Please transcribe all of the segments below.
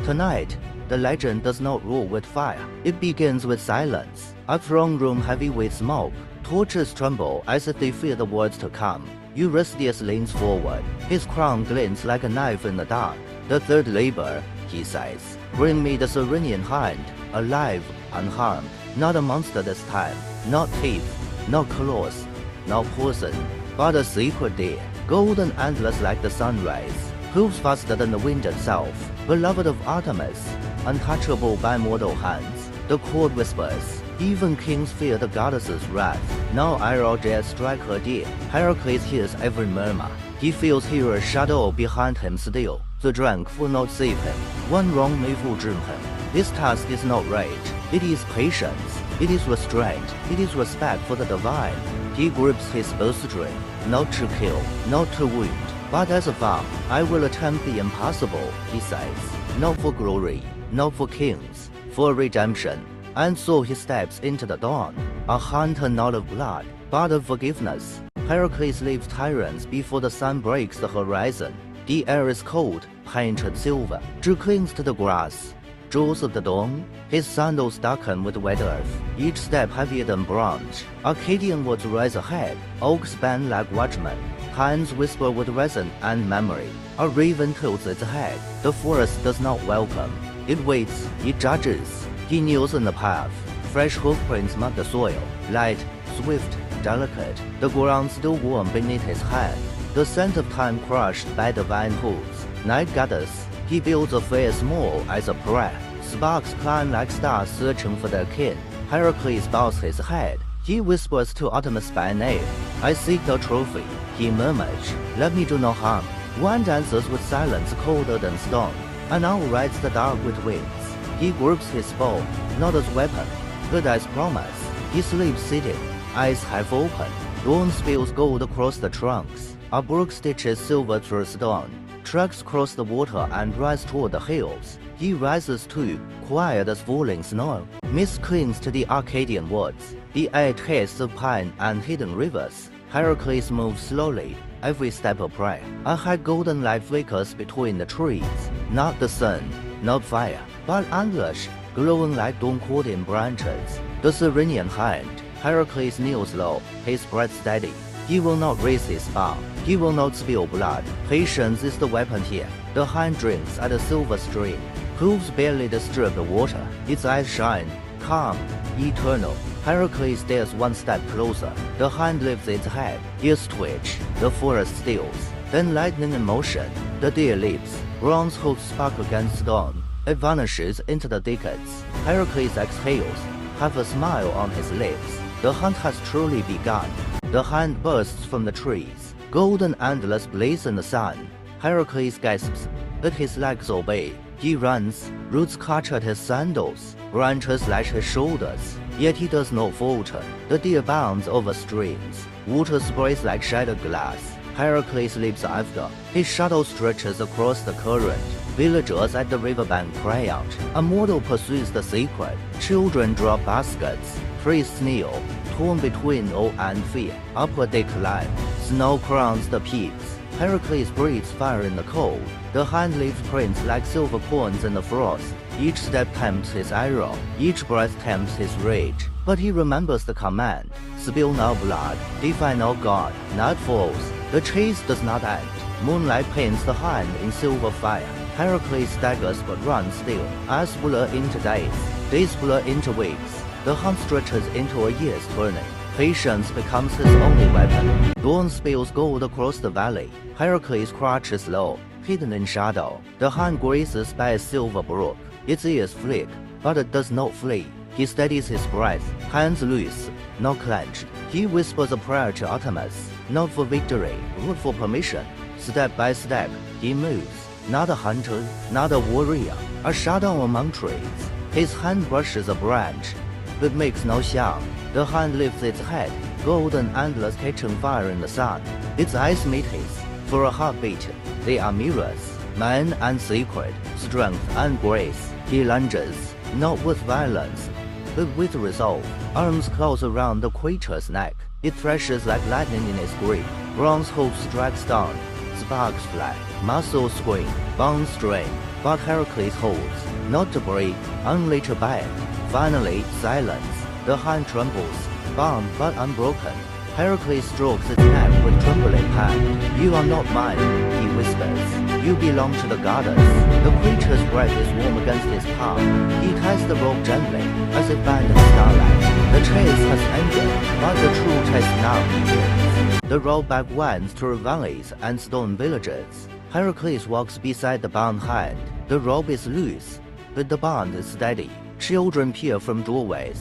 Tonight, the legend does not rule with fire. It begins with silence. A throne room heavy with smoke. Torches tremble as if they fear the words to come. Eurystheus leans forward. His crown glints like a knife in the dark. The third labor, he says. Bring me the Serenian hind, alive, unharmed. Not a monster this time. Not teeth, not claws, not poison, but a sacred deer. Golden antlers like the sunrise. Hooves faster than the wind itself. Beloved of Artemis, untouchable by mortal hands. The court whispers. Even kings fear the goddess's wrath. Now Iroh dares strike her dear. Hercules hears every murmur. He feels Hera's shadow behind him still. The strength will not save him. One wrong may fulfill him. This task is not rage. It is patience. It is restraint. It is respect for the divine. He grips his bowstring, not to kill, not to wound, but as a vow. I will attempt the impossible, he says. Not for glory, not for kings, for redemption. And so he steps into the dawn, a hunter not of blood, but of forgiveness. Hercules leaves tyrants before the sun breaks the horizon. The air is cold, painted silver. Drew clings to the grass. Jewels of the dawn, his sandals darken with wet earth, each step heavier than bronze. Arcadian woods rise ahead, oaks bend like watchmen. Pines whisper with reason and memory. A raven tilts its head. The forest does not welcome. It waits, it judges. He kneels in the path. Fresh hoofprints mark the soil. Light, swift, delicate. The ground still warm beneath his hand. The scent of time crushed by divine hooves. Night gathers. He builds a fire small as a prayer. Sparks climb like stars searching for their kin. Hercules bows his head. He whispers to Artemis by name. I seek the trophy. He murmurs. Let me do no harm. One dances with silence colder than stone. An owl rides the dark with wings. He grips his bow, not as weapon, but as promise. He sleeps seated, eyes half open. Dawn spills gold across the trunks. A brook stitches silver through stone. Tracks cross the water and rise toward the hills. He rises too, quiet as falling snow. Mist clings to the Arcadian woods. The air tastes of pine and hidden rivers. Hercules moves slowly, every step a prayer. A high golden light flickers between the trees. Not the sun, not fire, but antlers, glowing like dawn-caught in branches. The Serenian hind. Hercules kneels low, his breath steady. He will not raise his bow. He will not spill blood. Patience is the weapon here. The hind drinks at a silver stream. Hooves barely disturb the water. Its eyes shine, calm, eternal. Hercules stares one step closer. The hind lifts its head. Ears twitch. The forest stills. Then lightning in motion. The deer leaps. Bronze hooves spark against stone. It vanishes into the thickets. Hercules exhales, half a smile on his lips. The hunt has truly begun. The hind bursts from the trees. Golden antlers blaze in the sun. Hercules gasps, but his legs obey. He runs, roots catch at his sandals, branches lash his shoulders. Yet he does not falter. The deer bounds over streams. Water sprays like shattered glass. Hercules leaps after. His shadow stretches across the current. Villagers at the riverbank cry out. A mortal pursues the sacred. Children drop baskets. Priests kneel, torn between awe and fear. Upward they climb. Snow crowns the peaks. Hercules breathes fire in the cold. The hind leaves prints like silver coins in the frost. Each step tempts his arrow. Each breath tempts his rage. But he remembers the command. Spill no blood. Defy no god. Not falls. The chase does not end. Moonlight paints the hind in silver fire. Hercules staggers but runs still. Eyes blur into days. Days blur into weeks. The hunt stretches into a year's turning. Patience becomes his only weapon. Dawn spills gold across the valley. Hercules crouches low, hidden in shadow. The hind grazes by a silver brook. Its ears flick, but it does not flee. He steadies his breath, hands loose, not clenched. He whispers a prayer to Artemis, not for victory, but for permission. Step by step, he moves. Not a hunter, not a warrior, a shadow among trees. His hand brushes a branch, but makes no sound. The hind lifts its head, golden antlers catching fire in the sun. Its eyes meet his. For a heartbeat, they are mirrors, man and sacred, strength and grace. He lunges, not with violence, but with resolve. Arms close around the creature's neck. It thrashes like lightning in its grip. Bronze hooves strike stone. Sparks fly. Muscles scream. Bones strain. but Heracles holds, not to break, only to bend. Finally, silence. The hind trembles, bound but unbroken. Heracles strokes its neck with trembling hand. You are not mine, he whispers. You belong to the goddess. The creature's breath is warm against his palm. He ties the rope gently, as if bound in starlight. The chase has ended, but the true chase now begins. The road back winds through valleys and stone villages. Heracles walks beside the bound hind. The rope is loose, but the bond is steady. Children peer from doorways,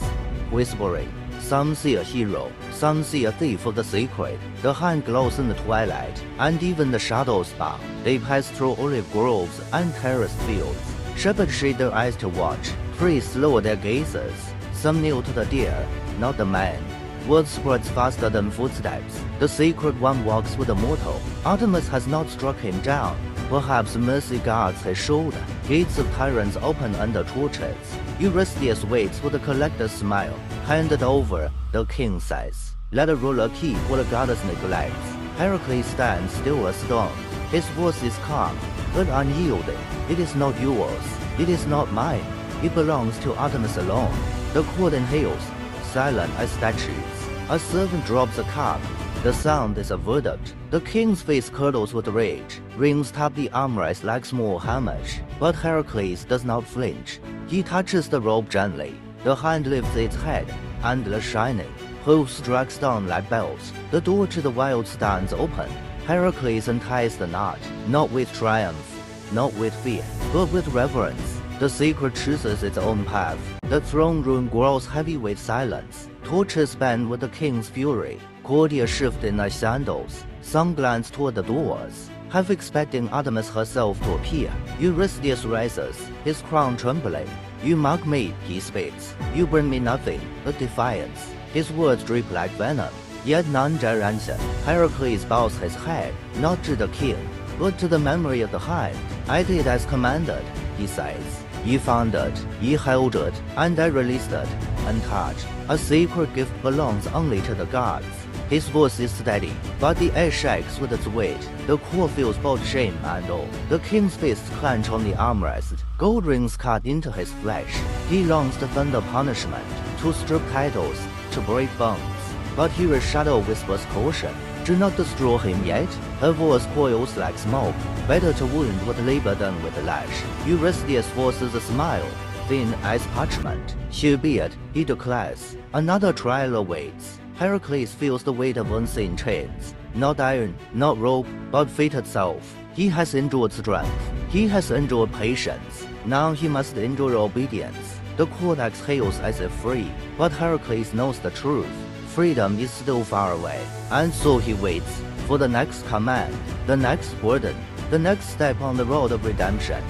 whispering. Some see a hero, some see a thief of the sacred. The hind glows in the twilight, and even the shadows bow. They pass through olive groves and terraced fields. Shepherds shade their eyes to watch. Priests lower their gazes. Some kneel to the deer, not the man. Word spreads faster than footsteps. The sacred one walks with the mortal. Artemis has not struck him down. Perhaps mercy guards his shoulder. Gates of tyrants open under torches. Eurystheus waits with a collector's smile. Handed over, the king says, "Let a ruler keep what a goddess neglects." Heracles stands still as stone. His voice is calm, but unyielding. "It is not yours. It is not mine. It belongs to Artemis alone." The court inhales, silent as statues. A servant drops a cup. The sound is a verdict. The king's face curdles with rage. Rings tap the armrest like small hammers. But Heracles does not flinch. He touches the rope gently. The hind lifts its head, antlers shining. Hooves strikes down like bells. The door to the wild stands open. Heracles unties the knot, not with triumph, not with fear, but with reverence. The sacred chooses its own path. The throne room grows heavy with silence. Torches bend with the king's fury. Courtiers shift in their sandals. Some glance toward the doors, half expecting Artemis herself to appear. Eurystheus rises, his crown trembling. "You mock me," he speaks. "You bring me nothing but defiance." His words drip like venom, yet none dare answer. Heracles bows his head, not to the king, but to the memory of the hind. "I did as commanded," he says. "Ye found it, ye held it, and I released it, untouched. A sacred gift belongs only to the gods." His voice is steady, but the air shakes with its weight. The court feels both shame and awe. The king's fists clench on the armrest. Gold rings cut into his flesh. He longs to thunder punishment, to strip titles, to break bones. But here a shadow whispers caution. "Do not destroy him yet." Her voice coils like smoke. "Better to wound with labor than with a lash." Eurystheus forces a smile, thin as parchment. "Howbeit," he declares, "another trial awaits." Heracles feels the weight of unseen chains. Not iron, not rope, but fate itself. He has endured strength. He has endured patience. Now he must endure obedience. The court exhales as if free, but Heracles knows the truth. Freedom is still far away, and so he waits for the next command, the next burden, the next step on the road of redemption.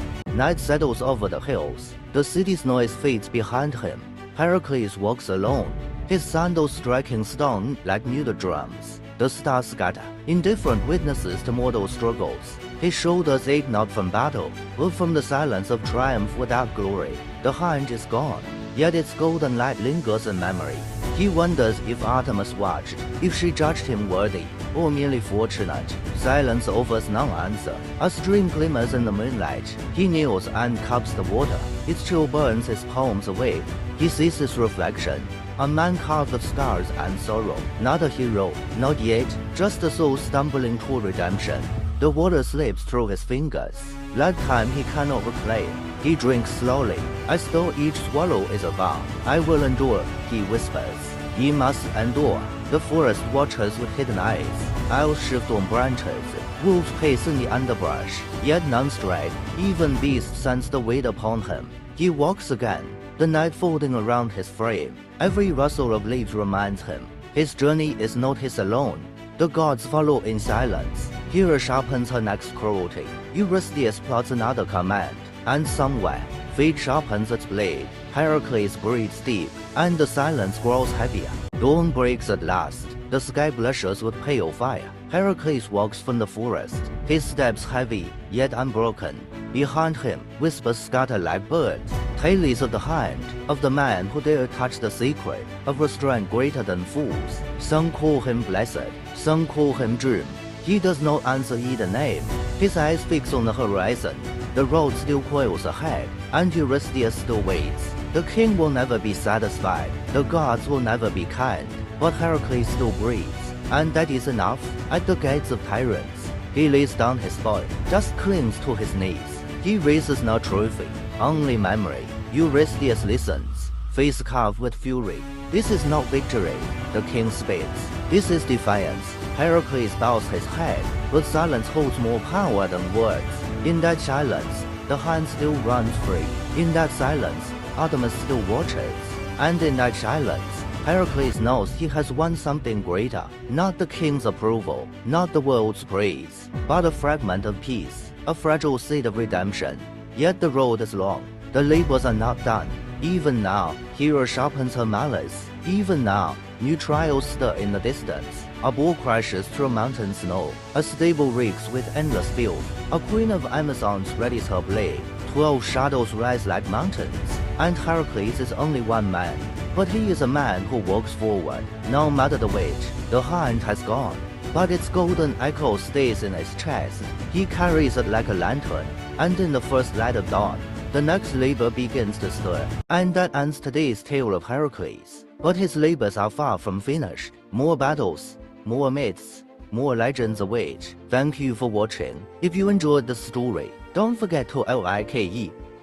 Night settles over the hills. The city's noise fades behind him. Heracles walks alone, his sandals striking stone like mute drums. The stars scatter, indifferent witnesses to mortal struggles. His shoulders ache not from battle, but from the silence of triumph without glory. The hind is gone, yet its golden light lingers in memory. He wonders if Artemis watched, if she judged him worthy, or merely fortunate. Silence offers no answer. A stream glimmers in the moonlight. He kneels and cups the water. Its chill burns his palms awake. He sees his reflection. A man carved of scars and sorrow. Not a hero, not yet, just a soul stumbling toward redemption. The water slips through his fingers. That time he cannot reclaim. He drinks slowly, as though each swallow is a vow. "I will endure," he whispers. "Ye must endure." The forest watches with hidden eyes. Owls shift on branches. Wolves pace in the underbrush. Yet none stray. Even beasts sense the weight upon him. He walks again, the night folding around his frame. Every rustle of leaves reminds him. His journey is not his alone. The gods follow in silence. Hera sharpens her next cruelty. Eurystheus plots another command. And somewhere, fate sharpens its blade. Heracles breathes deep, and the silence grows heavier. Dawn breaks at last. The sky blushes with pale fire. Heracles walks from the forest, his steps heavy, yet unbroken. Behind him, whispers scatter like birds. Tales of the hind, of the man who dared touch the sacred, of restraint greater than fools. Some call him blessed, some call him dream. He does not answer either name. His eyes fix on the horizon. the road still coils ahead, and Eurystheus still waits. The king will never be satisfied, the gods will never be kind, but Heracles still breathes, and that is enough. At the gates of tyrants, he lays down his body, just clings to his knees. He raises no trophy, only memory. Eurystheus listens, face carved with fury. This is not victory, the king speaks. This is defiance. Heracles bows his head, but silence holds more power than words. In that silence, the hind still runs free. In that silence, Artemis still watches. And in that silence, Heracles knows he has won something greater. Not the king's approval, not the world's praise, but a fragment of peace, a fragile seed of redemption. Yet the road is long. The labors are not done. Even now, Hera sharpens her malice. Even now, new trials stir in the distance. A bull crashes through mountain snow. A stable reeks with endless filth. A queen of Amazons readies her blade. 12 shadows rise like mountains. And Heracles is only one man. But he is a man who walks forward. No matter the weight, the hind has gone. But its golden echo stays in its chest. He carries it like a lantern. And in the first light of dawn, the next labor begins to stir. And that ends today's tale of Heracles. But his labors are far from finished. More battles, more myths, more legends await. Thank you for watching. If you enjoyed the story, don't forget to like,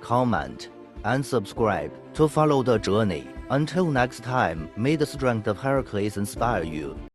comment, and subscribe to follow the journey. Until next time, may the strength of Heracles inspire you.